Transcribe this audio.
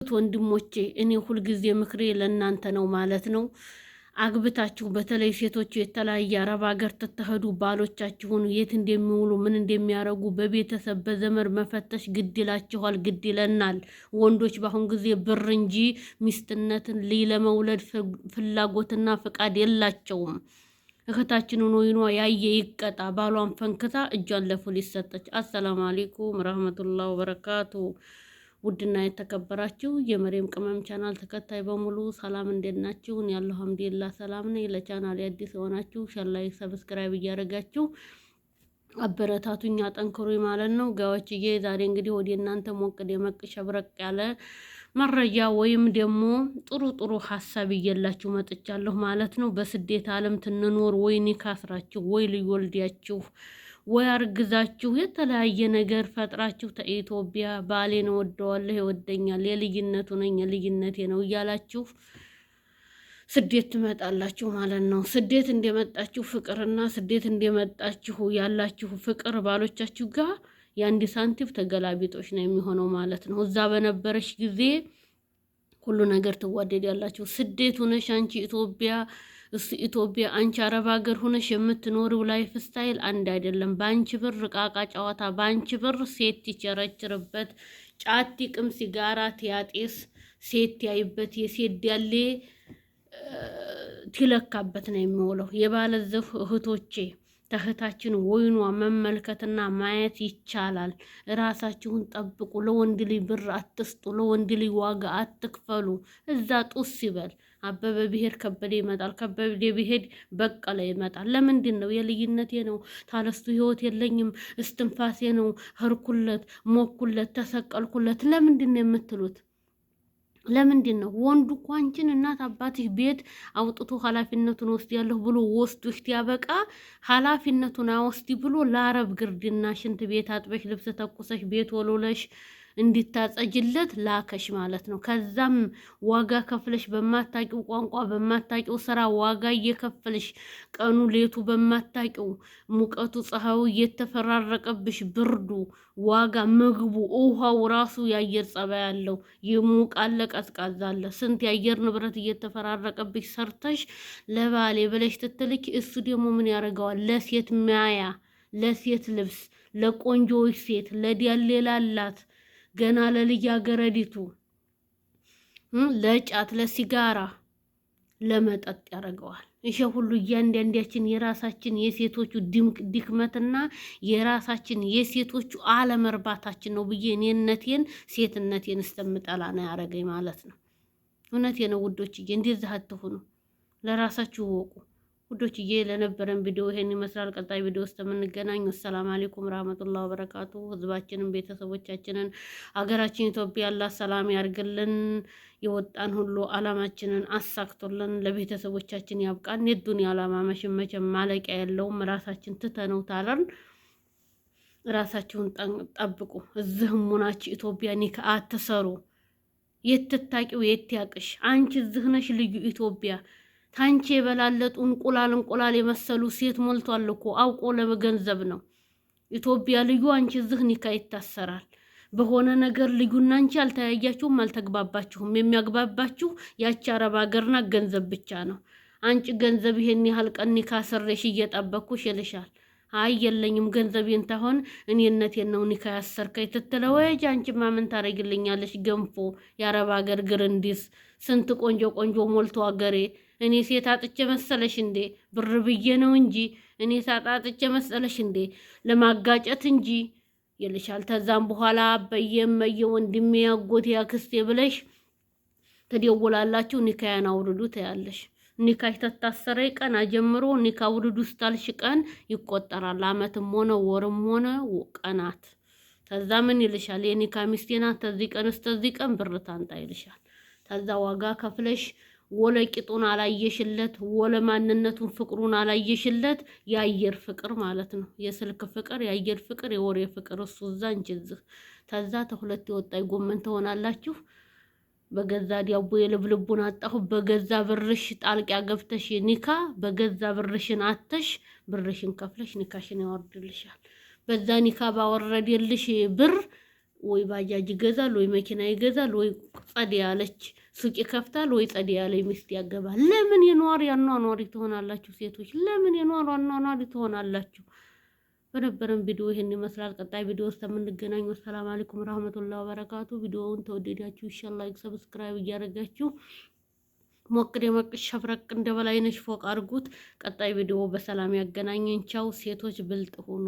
ወንድሞቼ እኔ ሁልጊዜ ምክሬ ለእናንተ ነው ማለት ነው። አግብታችሁ በተለይ ሴቶቹ የተለያየ አረብ ሀገር ትተሄዱ ባሎቻችሁን የት እንደሚውሉ ምን እንደሚያረጉ በቤተሰብ በዘመድ መፈተሽ ግድ ይላችኋል፣ ግድ ይለናል። ወንዶች በአሁን ጊዜ ብር እንጂ ሚስትነትን ለመውለድ ፍላጎትና ፍቃድ የላቸውም። እህታችንን ወይኗ ያየ ይቀጣ፣ ባሏን ፈንክታ እጇን ለፖሊስ ሰጠች። አሰላሙ አለይኩም ረህመቱላህ ወበረካቱ። ውድና የተከበራችሁ የመሬም ቅመም ቻናል ተከታይ በሙሉ ሰላም እንዴት ናችሁ? እኔ ያለሁ አልሐምዱሊላህ ሰላም ነኝ። ለቻናል አዲስ የሆናችሁ ሼር፣ ላይክ፣ ሰብስክራይብ እያደረጋችሁ አበረታቱኝ፣ አጠንክሩኝ ማለት ነው። ጋዎችዬ ዛሬ እንግዲህ ወደ እናንተ ሞቅ ደመቅ ሸብረቅ ያለ መረጃ ወይም ደግሞ ጥሩ ጥሩ ሀሳብ እየላችሁ መጥቻለሁ ማለት ነው። በስደት ዓለም ትንኖር ወይ ኒካ አስራችሁ ወይ ልጅ ወልዳችሁ ወይ አርግዛችሁ የተለያየ ነገር ፈጥራችሁ ከኢትዮጵያ ባሌን እወደዋለሁ ይወደኛል የልጅነቱ ነኝ የልጅነቴ ነው እያላችሁ ስደት ትመጣላችሁ ማለት ነው። ስደት እንደመጣችሁ ፍቅርና ስደት እንደመጣችሁ ያላችሁ ፍቅር ባሎቻችሁ ጋር የአንድ ሳንቲም ተገላቢጦች ነው የሚሆነው ማለት ነው። እዛ በነበረሽ ጊዜ ሁሉ ነገር ትዋደዳላችሁ። ስደት ሆነሽ አንቺ ኢትዮጵያ አንቺ አረብ ሀገር ሆነሽ የምትኖሪው ላይፍ ስታይል አንድ አይደለም። በአንቺ ብር ቃቃ ጨዋታ፣ በአንቺ ብር ሴት ይቸረችርበት፣ ጫት ይቅም፣ ሲጋራ ያጤስ፣ ሴት ያይበት፣ የሴት ያሌ ትለካበት ነው የሚውለው። የባለዘፍ እህቶቼ ተህታችን ወይኗ መመልከትና ማየት ይቻላል። ራሳችሁን ጠብቁ። ለወንድ ልጅ ብር አትስጡ። ለወንድ ልጅ ዋጋ አትክፈሉ። እዛ ጡስ ይበል። አበበ ብሄድ ከበደ ይመጣል፣ ከበደ ብሄድ በቀለ ይመጣል። ለምንድን ነው? የልዩነቴ ነው፣ ታለስቱ ህይወት የለኝም፣ እስትንፋሴ ነው፣ ህርኩለት፣ ሞኩለት፣ ተሰቀልኩለት ለምንድን ነው የምትሉት? ለምንድን ነው? ወንዱ እኮ አንቺን እናት አባትሽ ቤት አውጥቶ ኃላፊነቱን ወስዳለሁ ብሎ ወስዶሽ ያበቃ ኃላፊነቱን አወስዲ ብሎ ለአረብ ግርድና ሽንት ቤት አጥበሽ ልብስ ተኩሰሽ ቤት ወሎለሽ እንዲታጸጅለት ላከሽ ማለት ነው። ከዛም ዋጋ ከፍለሽ በማታቂው ቋንቋ በማታቂው ስራ ዋጋ እየከፍለሽ ቀኑ ሌቱ በማታቂው ሙቀቱ ፀሐዩ እየተፈራረቀብሽ ብርዱ ዋጋ ምግቡ ውሃው ራሱ የአየር ጸባይ ያለው ይሙቃለ ቀዝቃዛ አለ። ስንት የአየር ንብረት እየተፈራረቀብሽ ሰርተሽ ለባሌ ብለሽ ትትልኪ እሱ ደግሞ ምን ያደርገዋል? ለሴት ማያ፣ ለሴት ልብስ፣ ለቆንጆዎች ሴት ለዲያሌላላት ገና ለልጃገረዲቱ ለጫት ለሲጋራ ለመጠጥ ያደርገዋል። እሺ ሁሉ እያንዳንዳችን የራሳችን የሴቶቹ ድክመትና የራሳችን የሴቶቹ አለመርባታችን ነው ብዬ እኔነቴን ሴትነቴን እስተምጠላ ነው ያደረገኝ ማለት ነው። እውነቴ ነው ውዶችዬ፣ እንደዚህ አትሁኑ፣ ለራሳችሁ ወቁ። ውዶችዬ ለነበረን ቪዲዮ ይሄን ይመስላል። ቀጣይ ቪዲዮ ውስጥ የምንገናኝ። ሰላም አለይኩም ረህመቱላሂ ወበረካቱ። ህዝባችንን፣ ቤተሰቦቻችንን፣ ሀገራችን ኢትዮጵያ አላህ ሰላም ያርግልን። የወጣን ሁሉ አላማችንን አሳክቶልን ለቤተሰቦቻችን ያብቃን። የዱንያ አላማ መቼም ማለቂያ የለውም። ራሳችን ትተነው ታለን ራሳችሁን ጠብቁ። እዚህም ሆናችሁ ኢትዮጵያ ኒካ አትሰሩ። የትታቂው የትያቅሽ አንቺ እዚህ ነሽ ልዩ ኢትዮጵያ ታንቺ የበላለጡ እንቁላል የመሰሉ ሴት ሞልቷል እኮ አውቆ ለመገንዘብ ነው። ኢትዮጵያ ልዩ አንቺ እዚህ ኒካ ይታሰራል። በሆነ ነገር ልዩና አንቺ አልተያያችሁም፣ አልተግባባችሁም። የሚያግባባችሁ ያቺ አረብ ሀገርና ገንዘብ ብቻ ነው። አንቺ ገንዘብ ይሄን ያህል ቀን ኒካ ስሬሽ እየጠበቅኩሽ ይልሻል። አይ የለኝም ገንዘቤን ታሆን እኔነቴን ነው ኒካ ያሰርከኝ ትትለው ወይጅ አንቺማ ምን ታረግልኛለሽ? ገንፎ የአረብ ሀገር ግርንዲስ ስንት ቆንጆ ሞልቶ ሀገሬ እኔ ሴት አጥቼ መሰለሽ እንዴ? ብር ብዬ ነው እንጂ እኔ ሴት አጥቼ መሰለሽ እንዴ? ለማጋጨት እንጂ ይልሻል። ተዛም በኋላ በየመየ ወንድሜ ያጎቴ ያክስቴ ብለሽ ትደውላላችሁ። ኒካያን አውርዱ ታያለሽ። ኒካሽ ተታሰረ ቀን አጀምሮ ኒካ አውርዱ ስታልሽ ቀን ይቆጠራል። አመትም ሆነ ወርም ሆነ ቀናት። ተዛ ምን ይልሻል? የኒካ ሚስቴ ናት ተዚህ ቀን እስከዚህ ቀን ብር ታንጣ ይልሻል። ተዛ ዋጋ ከፍለሽ ወለቂጡን አላየሽለት፣ ወለ ማንነቱን ፍቅሩን አላየሽለት። የአየር ፍቅር ማለት ነው። የስልክ ፍቅር፣ የአየር ፍቅር፣ የወሬ ፍቅር እሱ እዛ እንጂ እዚህ። ተዛ ተሁለት የወጣይ ጎመን ትሆናላችሁ። በገዛ ዲያቦ የልብልቡን አጣሁ። በገዛ ብርሽ ጣልቂያ ገብተሽ ኒካ በገዛ ብርሽን አተሽ ብርሽን ከፍለሽ ኒካሽን ያወርድልሻል። በዛ ኒካ ባወረደልሽ ብር ወይ ባጃጅ ይገዛል፣ ወይ መኪና ይገዛል፣ ወይ ጸድ ያለች ሱቅ ይከፍታል፣ ወይ ጸድ ያለ ሚስት ያገባል። ለምን የኗሪ አኗኗሪ ትሆናላችሁ? ሴቶች ለምን የኗሪ አኗኗሪ ትሆናላችሁ? በነበረን ቪዲዮ ይሄን ይመስላል። ቀጣይ ቪዲዮ ውስጥ የምንገናኝ። ሰላም አለይኩም ረህመቱላሂ ወበረካቱ። ቪዲዮውን ተወደዳችሁ ኢንሻአላህ ላይክ ሰብስክራይብ እያደረጋችሁ ሞቅ ደመቅ ሸብረቅ እንደ በላይነሽ ፎቅ አድርጉት። ቀጣይ ቪዲዮ በሰላም ያገናኘን። ቻው። ሴቶች ብልጥ ሁኑ።